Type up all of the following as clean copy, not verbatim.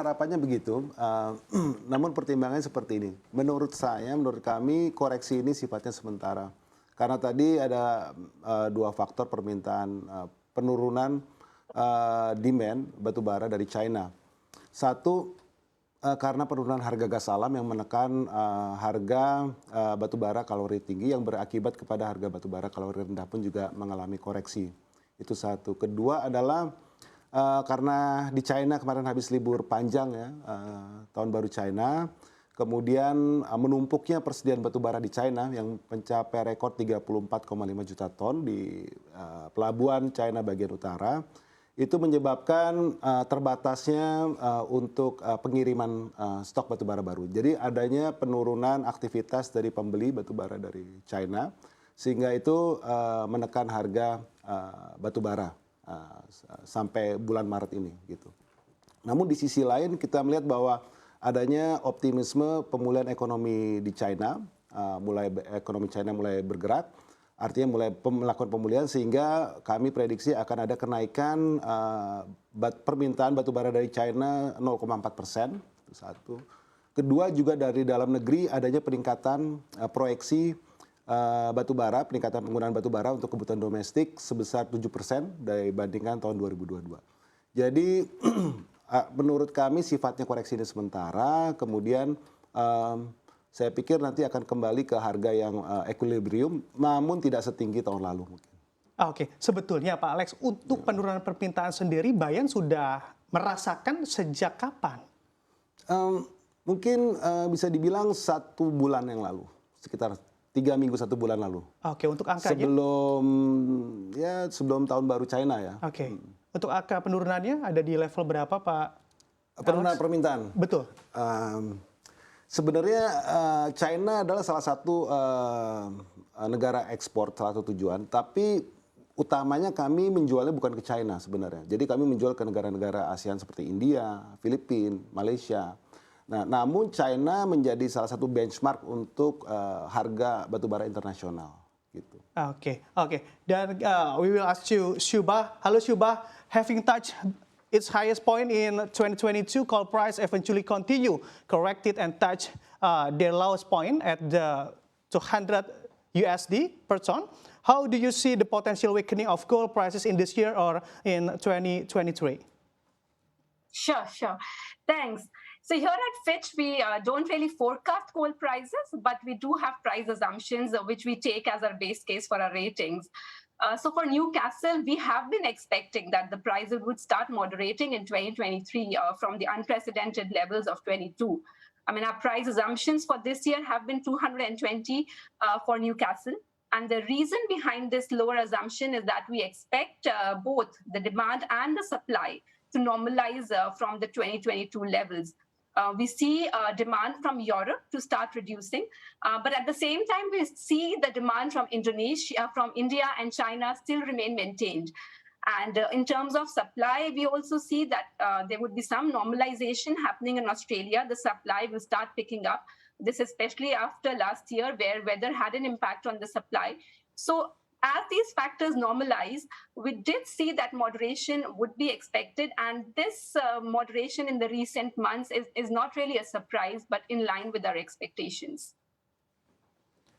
Harapannya begitu, namun pertimbangannya seperti ini. Menurut saya, menurut kami koreksi ini sifatnya sementara. Karena tadi ada dua faktor permintaan penurunan demand batubara dari China. Satu, karena penurunan harga gas alam yang menekan harga batubara kalori tinggi yang berakibat kepada harga batubara kalori rendah pun juga mengalami koreksi. Itu satu. Kedua adalah karena di China kemarin habis libur panjang ya, tahun baru China, kemudian menumpuknya persediaan batubara di China yang mencapai rekor 34,5 juta ton di pelabuhan China bagian utara, itu menyebabkan terbatasnya untuk pengiriman stok batubara baru. Jadi adanya penurunan aktivitas dari pembeli batubara dari China, sehingga itu menekan harga batubara sampai bulan Maret ini gitu. Namun di sisi lain kita melihat bahwa adanya optimisme pemulihan ekonomi di China, ekonomi China mulai bergerak, artinya mulai melakukan pemulihan sehingga kami prediksi akan ada kenaikan permintaan batubara dari China 0,4%, itu satu. Kedua juga dari dalam negeri adanya peningkatan proyeksi batubara, peningkatan penggunaan batubara untuk kebutuhan domestik sebesar 7% dibandingkan tahun 2022. Jadi menurut kami sifatnya koreksi ini sementara, kemudian saya pikir nanti akan kembali ke harga yang equilibrium, namun tidak setinggi tahun lalu mungkin. Oke, sebetulnya Pak Alex, untuk penurunan permintaan sendiri, Bayan sudah merasakan sejak kapan? Mungkin bisa dibilang 1 bulan yang lalu, sekitar 3 minggu 1 bulan lalu. Oke, untuk angkanya? Sebelum tahun baru China ya. Oke, untuk angka penurunannya ada di level berapa Pak Penurunan Alex? permintaan? Betul. Sebenarnya China adalah salah satu negara ekspor, salah satu tujuan. Tapi utamanya kami menjualnya bukan ke China sebenarnya. Jadi kami menjual ke negara-negara ASEAN seperti India, Filipina, Malaysia. Nah, namun China menjadi salah satu benchmark untuk harga batubara internasional. Gitu. Oke. Dan we will ask you, Syubah. Halo Syubah, having touched its highest point in 2022, coal price eventually continue corrected and touch their lowest point at the 200 USD per ton. How do you see the potential weakening of coal prices in this year or in 2023? Sure. Thanks. So here at Fitch, we don't really forecast coal prices, but we do have price assumptions which we take as our base case for our ratings. So for Newcastle, we have been expecting that the prices would start moderating in 2023 from the unprecedented levels of 22. I mean, our price assumptions for this year have been 220 for Newcastle. And the reason behind this lower assumption is that we expect both the demand and the supply to normalize from the 2022 levels. We see demand from Europe to start reducing, but at the same time, we see the demand from Indonesia, from India and China still remain maintained. And in terms of supply, we also see that there would be some normalization happening in Australia. The supply will start picking up. This especially after last year, where weather had an impact on the supply. So as these factors normalize, we did see that moderation would be expected, and this moderation in the recent months is not really a surprise, but in line with our expectations.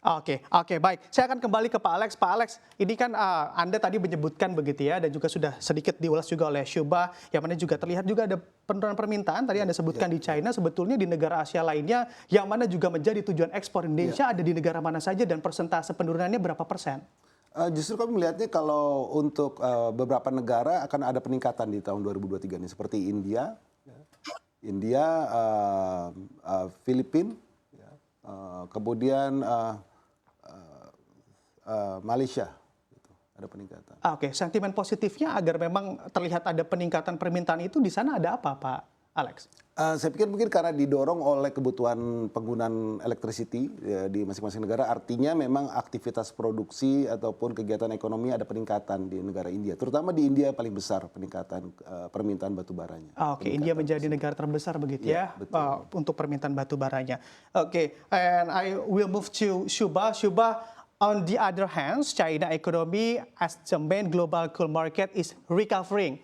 Oke, baik. Saya akan kembali ke Pak Alex. Pak Alex, ini kan Anda tadi menyebutkan begitu ya, dan juga sudah sedikit diulas juga oleh Syubah, yang mana juga terlihat juga ada penurunan permintaan. Tadi Anda sebutkan di China, sebetulnya di negara Asia lainnya, yang mana juga menjadi tujuan ekspor Indonesia, ada di negara mana saja, dan persentase penurunannya berapa persen? Justru kami melihatnya kalau untuk beberapa negara akan ada peningkatan di tahun 2023 ini, seperti India, Filipina, kemudian Malaysia, gitu, ada peningkatan. Oke, sentimen positifnya agar memang terlihat ada peningkatan permintaan itu di sana ada apa, Pak Alex? Saya pikir mungkin karena didorong oleh kebutuhan penggunaan electricity di masing-masing negara, artinya memang aktivitas produksi ataupun kegiatan ekonomi ada peningkatan di negara India, terutama di India paling besar peningkatan permintaan batu baranya. Oke, India menjadi negara terbesar begitu ya, untuk permintaan batu baranya. Oke, and I will move to Syubah. Syubah, on the other hand, China economy as the main global coal market is recovering.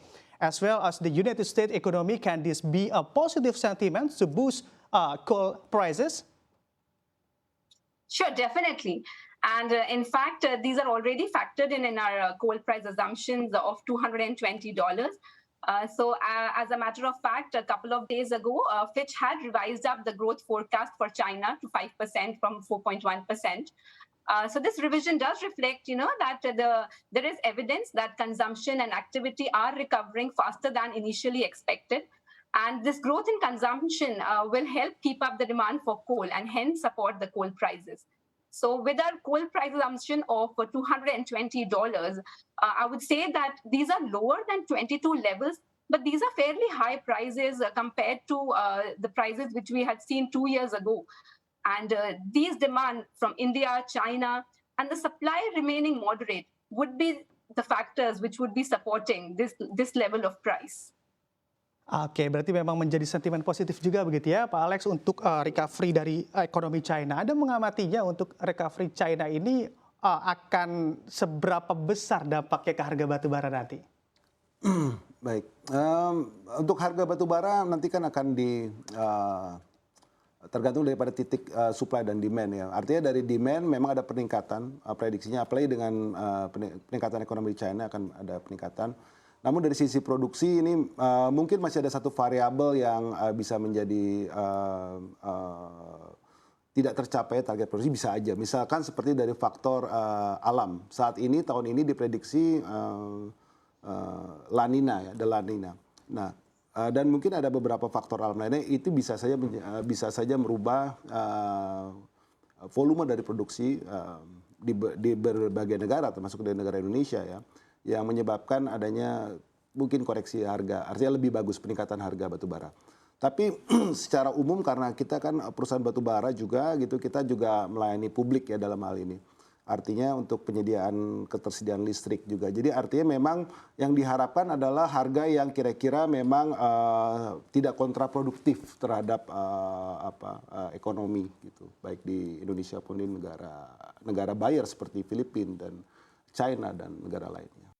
as well as the United States economy? Can this be a positive sentiment to boost coal prices? Sure, definitely. And in fact, these are already factored in our coal price assumptions of $220. As a matter of fact, a couple of days ago, Fitch had revised up the growth forecast for China to 5% from 4.1%. So this revision does reflect, that there is evidence that consumption and activity are recovering faster than initially expected. And this growth in consumption will help keep up the demand for coal and hence support the coal prices. So with our coal price assumption of $220, I would say that these are lower than 22 levels, but these are fairly high prices compared to the prices which we had seen 2 years ago. And these demand from India, China, and the supply remaining moderate would be the factors which would be supporting this level of price. Oke, berarti memang menjadi sentimen positif juga begitu ya Pak Alex untuk recovery dari ekonomi China. Anda mengamatinya untuk recovery China ini akan seberapa besar dampaknya ke harga batu bara nanti? Baik, untuk harga batu bara nanti kan akan tergantung daripada titik supply dan demand ya. Artinya dari demand memang ada peningkatan prediksinya, apalagi dengan peningkatan ekonomi di China akan ada peningkatan. Namun dari sisi produksi ini mungkin masih ada satu variabel yang bisa menjadi tidak tercapai target produksi, bisa aja. Misalkan seperti dari faktor alam. Saat ini tahun ini diprediksi La Nina ya, The La Nina. Nah, dan mungkin ada beberapa faktor alam lainnya itu bisa saja merubah volume dari produksi di berbagai negara termasuk di negara Indonesia ya, yang menyebabkan adanya mungkin koreksi harga, artinya lebih bagus peningkatan harga batu bara. Tapi secara umum karena kita kan perusahaan batu bara juga gitu, kita juga melayani publik ya dalam hal ini. Artinya untuk penyediaan ketersediaan listrik juga. Jadi artinya memang yang diharapkan adalah harga yang kira-kira memang tidak kontraproduktif terhadap ekonomi gitu, baik di Indonesia pun di negara buyer seperti Filipina dan China dan negara lainnya.